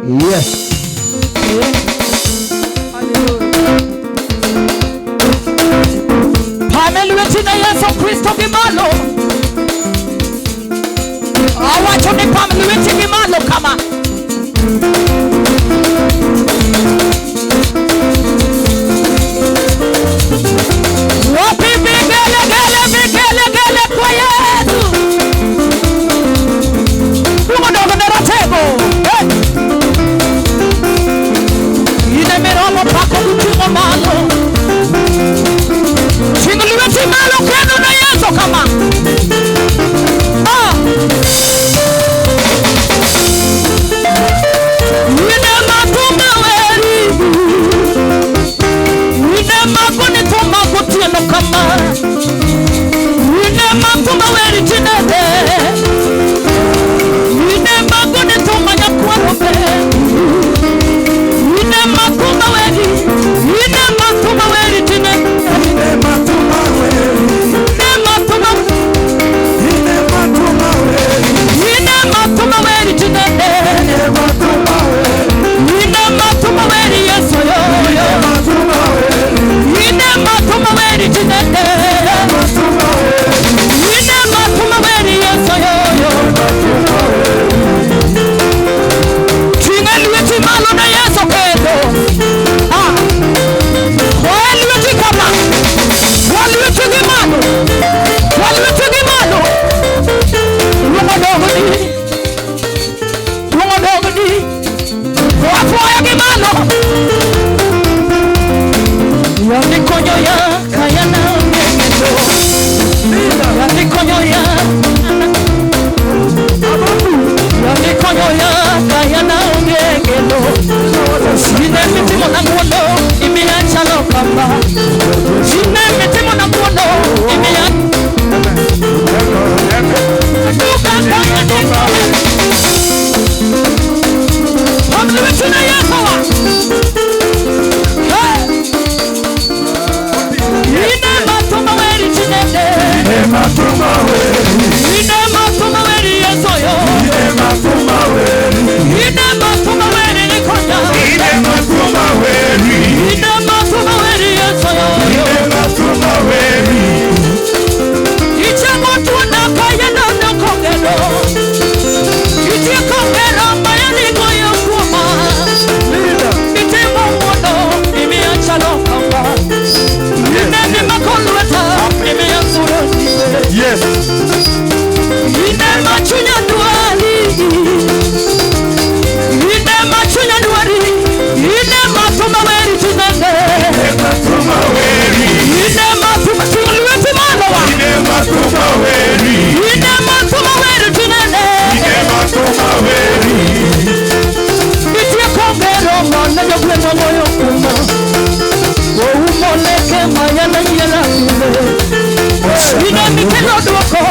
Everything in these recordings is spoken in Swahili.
Yes. Pamela tina Yesu Kristo kimalo. Awacho ni Pamela kimalo kama. Wapi vigele kwa Yesu. Mungu ndogo na ratebo. Ine miromo pako kuchungo malo. Chinguliwe timalo kendo na Yesu kama. Ine matuma weri. Ine magoni tuma kutieno kama. Ine matuma weri chinede. Ine magoni tuma nyakuarobe. Ine matuma weri. Ine matuma weri chinede. Ine matuma weri. Ine matuma weri. Ine matuma weri. Ine matuma weri chinede. Ine matuma weri. Ine matuma weri Yesu yo. Ine matuma weri. Ine matuma weri chinede. Ine matuma weri. Ine matuma weri Yesu yo. Chingeli weti malo na Yesu kendo. Kweli weti kama. Kweli weti gimano. Kweli weti gimano. Lungo dogo di. Lungo dogo di. Wapoya gimano. Yandi konyo ya kaya na mekendo. Yandi konyo ya. Yandi konyo ya kaya na mekendo. Sine mitimo na mwono imiacha lokamba. Sine mitimo na mwono imiacha. Duka kaya niko. Pamliwe na Yesu wa. Ine matuma weri chinende. Ine matuma weri. Ine matuma weri Yesu yo. Ine matuma weri. Ine matuma weri nikonya. Ine matuma weri. Ine matuma weri Yesu yo. Ine matuma weri. Iche motu na kaya na kongero. Iche kongero maya niko yokuma. Iche momono imiacha lokamba. Ine makolweta imiasuro nibe. Yes. Ine machunya duali. Ine machunya duali. Ine matuma weri chinende. Ine matuma weri. Ine matuma chulweti manowa. Ine matuma weri. Ine matuma weri chinende. Ine matuma weri. Itie kongero mwana yokwenda moyo kuma. Umoleke maya na yela kule. Ine mikelo doko.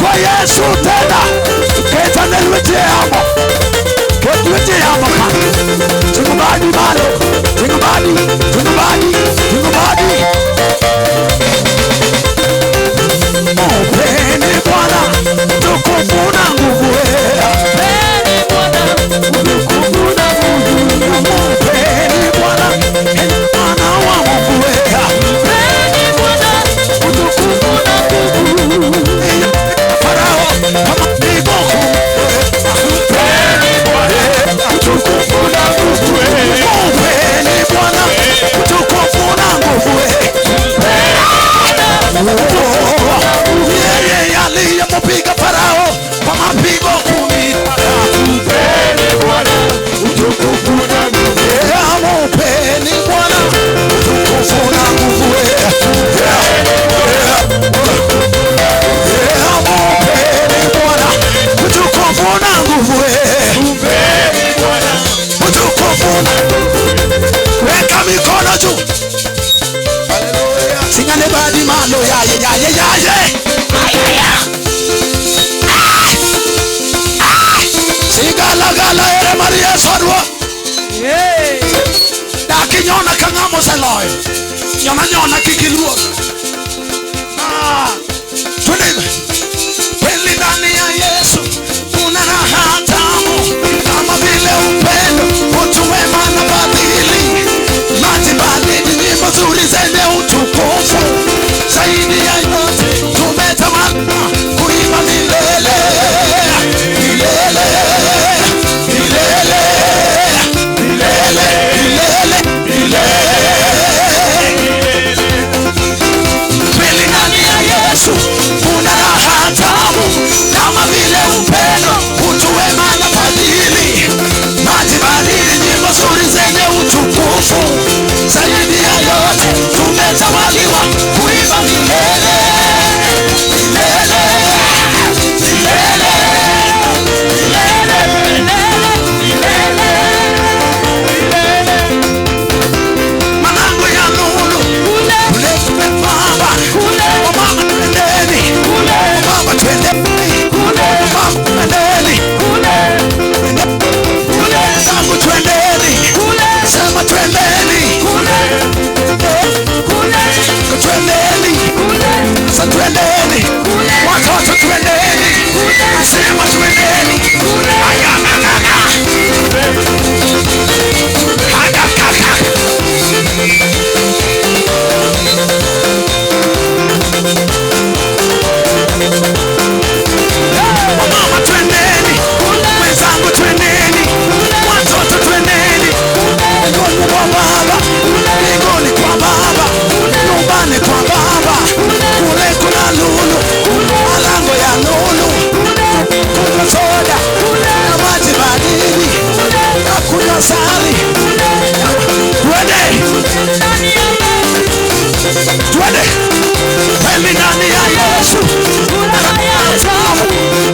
kwa Yesu tena. Keta nelwete yamo. Ketwete yamo kan. Tingubadi malo. Tingubadi. Tingubadi. Tingubadi. Mpeni Bwana utukufu na nguvu. Mpeni Bwana utukufu na nguvu. Mpeni Bwana Bwana wa Mungu. Mpeni Bwana utukufu na nguvu. Farao kama pigo. Mpeni Bwana utukufu na nguvu. Mpeni Bwana utukufu na nguvu. Yeye aliyemupiga Farao kwa mapigo 10. Mpeni Bwana utukufu na nguvu. Mpeni Bwana utukufu na nguvu. Mpeni Bwana utukufu na nguvu. Mpeni Bwana utukufu na nguvu. Weka mikono juu. Singane badi malo ya. Sigala ere Maria Sarwa. Daki nyona kangamo saloy. Nyona kikiluo. Tunime. Kweli ndani ya Yesu kuna raha tamu, kama vile upendo, utu wema na fadhili. Maji baridi, nyimbo nzuri zenye utukufu. Zaidi ya yote tumetamani kuimba milele. Milele. Milele. Milele. Milele. Milele. Kweli ndani ya Yesu kuna raha tamu, kama vile upendo, utu wema na fadhili. Maji baridi, nyimbo nzuri zenye utukufu. Zaidi ya yote tumetawaliwa kuimba milele. Milele. Milele. Milele. Milele. Milele. Manango ya lulu kule tumepamba. Mama twendeni kule. Mama twendeni kule. Mama twendeni kule. Kule zangu twendeni kule. Sema twendeni kule. Kule twendeni kule. Sasa twendeni kule. Watoto twendeni kule. Sema twendeni kule. Ayana nana. Hada kaka. Mama twendeni kule. Wenzangu twendeni kule. Watoto twendeni kule. Mbinguni kwa Baba. Mbinguni kwa Baba. Nyumbani kwa Baba. Kule kuna lulu. Malango ya lulu. Kuna soda. Na maji baridi. Na kuna sali. Twende. Twende. Kweli ndani ya Yesu kuna raha tamu,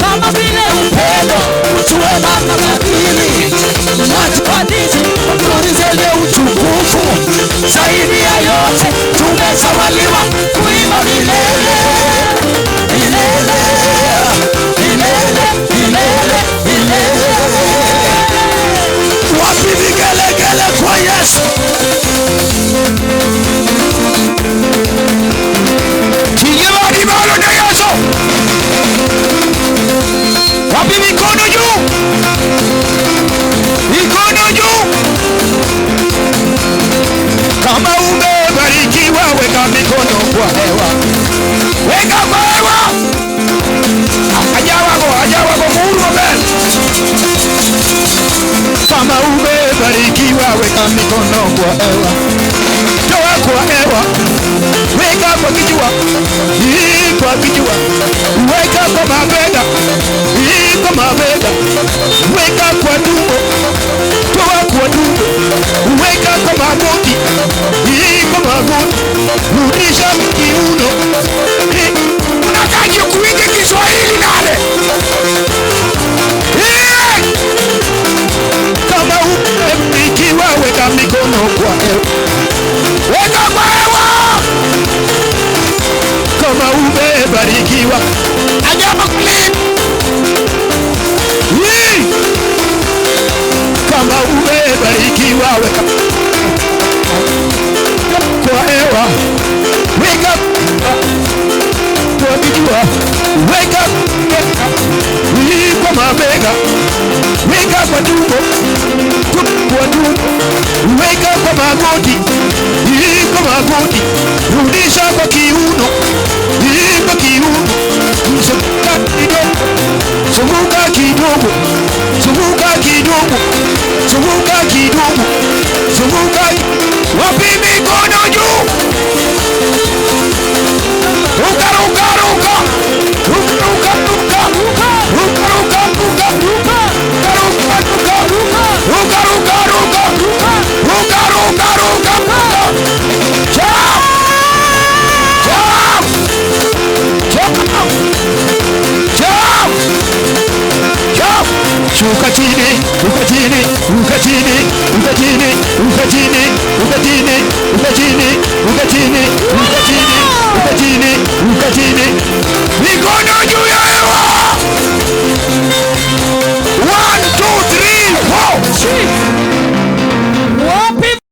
kama vile upendo, utu wema na fadhili. Maji baridi, nzuri zenye utukufu. Zaidi ya yote tumezawaliwa kuimba milele. Milele. Milele. Milele. Milele. Wapi vigelegele kwa Yesu? Kinyebadi malo na Yesu. Wapi mikono juu? Mikono juu. Kama umebarikiwa weka mikono kwa hewa. Weka kwa hewa. Ajawa kwa Mungu mbele. Kama umebarikiwa weka mikono kwa hewa. Toa kwa hewa. Weka kwa kichwa. Kwa kichwa. Weka kwa mabega. Kwa mabega. Weka kwa tumbo. Toa kwa tumbo. Weka kwa magoti. Kwa magoti. Rudisha kiuno. Unataka kuingia Kiswahili nale. Kama umebarikiwa weka mikono kwa hewa. Weka kwa hewa. Kama umebarikiwa. Ajabu. weka kwa mabega, weka kwa tumbo, kwa tumbo, weka kwa magoti, kwa magoti, rudisha kwa kiuno, kwa kiuno, zunguka kidogo, zunguka kidogo, zunguka kidogo, zunguka kidogo, zunguka. Wapi mikono juu? Ruka, ruka, ruka, ruka, ruka, ruka, ruka, ruka, ruka, ruka, ruka, ruka, ruka, ruka, ruka, ruka, ruka, ruka. Jump! Jump! Jump! Jump! Jump! Shuka chini, shuka chini, shuka chini, shuka chini, shuka chini, shuka chini, shuka chini, shuka chini, shuka chini, shuka chini, shuka chini.